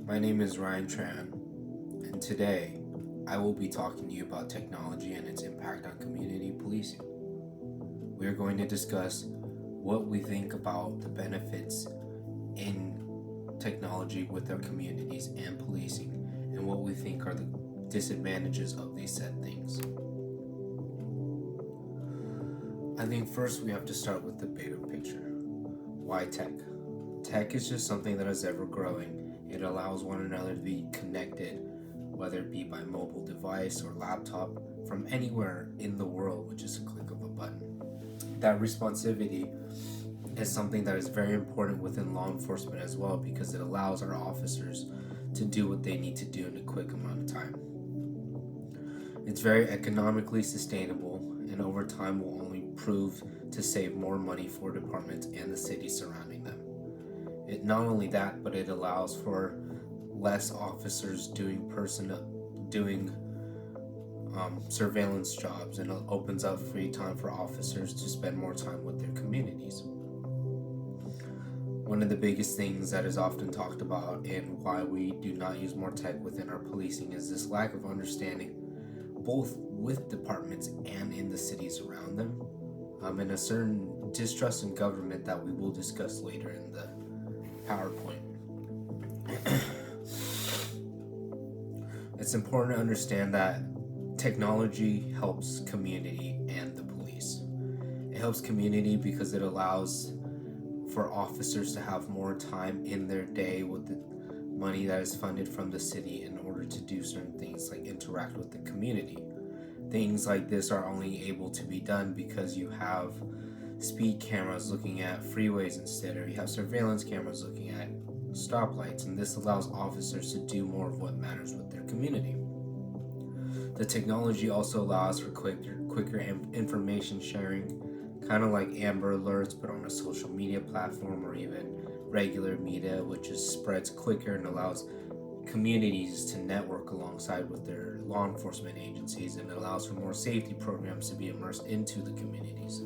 My name is Ryan Tran, and today I will be talking to you about technology and its impact on community policing. We are going to discuss what we think about the benefits in technology with our communities and policing, and what we think are the disadvantages of these said things. I think first we have to start with the bigger picture. Why tech? Tech is just something that is ever growing. It allows one another to be connected, whether it be by mobile device or laptop, from anywhere in the world with just a click of a button. That responsivity is something that is very important within law enforcement as well, because it allows our officers to do what they need to do in a quick amount of time. It's very economically sustainable, and over time will only prove to save more money for departments and the cities surrounding them. It not only that, but it allows for less officers doing surveillance jobs, and it opens up free time for officers to spend more time with their communities. One of the biggest things that is often talked about and why we do not use more tech within our policing is this lack of understanding, both with departments and in the cities around them, and a certain distrust in government that we will discuss later in the PowerPoint. It's important to understand that technology helps community and the police. It helps community because it allows for officers to have more time in their day with the money that is funded from the city in order to do certain things like interact with the community. Things like this are only able to be done because you have speed cameras looking at freeways instead, or you have surveillance cameras looking at stoplights, and this allows officers to do more of what matters with their community. The technology also allows for quicker information sharing, kind of like Amber Alerts, but on a social media platform, or even regular media, which just spreads quicker and allows communities to network alongside with their law enforcement agencies, and it allows for more safety programs to be immersed into the communities.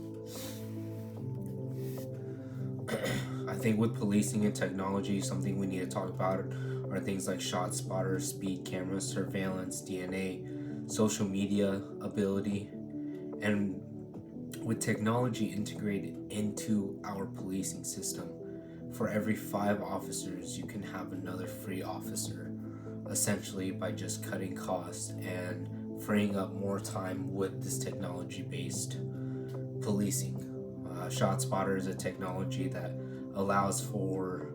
I think with policing and technology, something we need to talk about are things like shot spotters, speed cameras, surveillance, DNA, social media ability, and with technology integrated into our policing system, for every 5 officers, you can have another free officer, essentially by just cutting costs and freeing up more time with this technology-based policing. ShotSpotter is a technology that allows for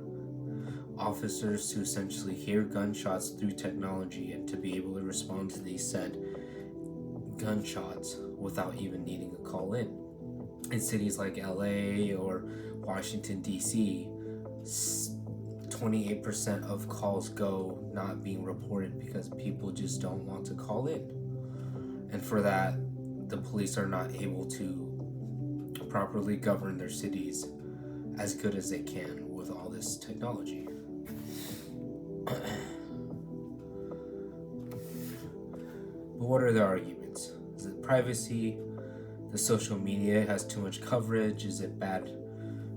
officers to essentially hear gunshots through technology and to be able to respond to these said gunshots without even needing a call in. In cities like LA or Washington, D.C., 28% of calls go not being reported because people just don't want to call in. And for that, the police are not able to properly govern their cities as good as they can with all this technology. But what are the arguments? Is it privacy? The social media has too much coverage? Is it bad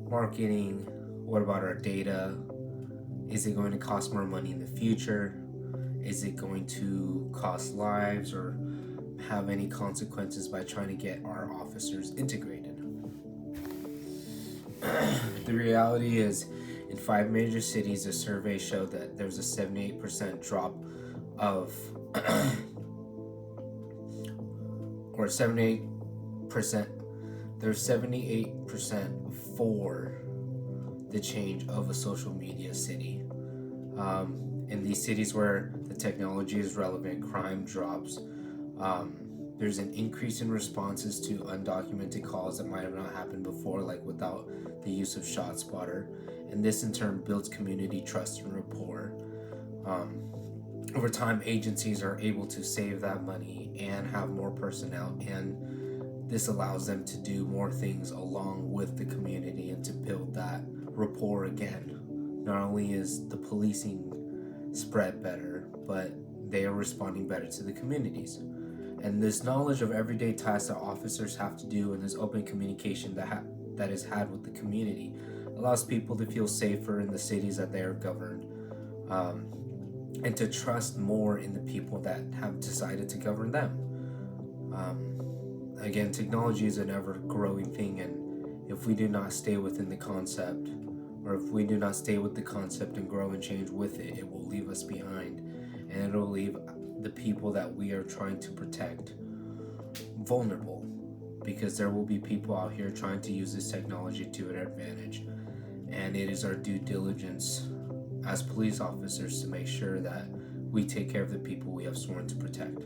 marketing? What about our data? Is it going to cost more money in the future? Is it going to cost lives or have any consequences by trying to get our officers integrated? The reality is, in 5 major cities, a survey showed that there's a 78% drop of, or 78%, there's 78% for the change of a social media city. In these cities where the technology is relevant, crime drops. There's an increase in responses to undocumented calls that might have not happened before, like without the use of ShotSpotter, and this in turn builds community trust and rapport. Over time, agencies are able to save that money and have more personnel, and this allows them to do more things along with the community and to build that rapport again. Not only is the policing spread better, but they are responding better to the communities. And this knowledge of everyday tasks that officers have to do, and this open communication that is had with the community, allows people to feel safer in the cities that they are governed, um, and to trust more in the people that have decided to govern them. Again, technology is an ever growing thing, and if we do not stay within the concept, or if we do not stay with the concept and grow and change with it, it will leave us behind, and it'll leave the people that we are trying to protect vulnerable, because there will be people out here trying to use this technology to their advantage, and it is our due diligence as police officers to make sure that we take care of the people we have sworn to protect.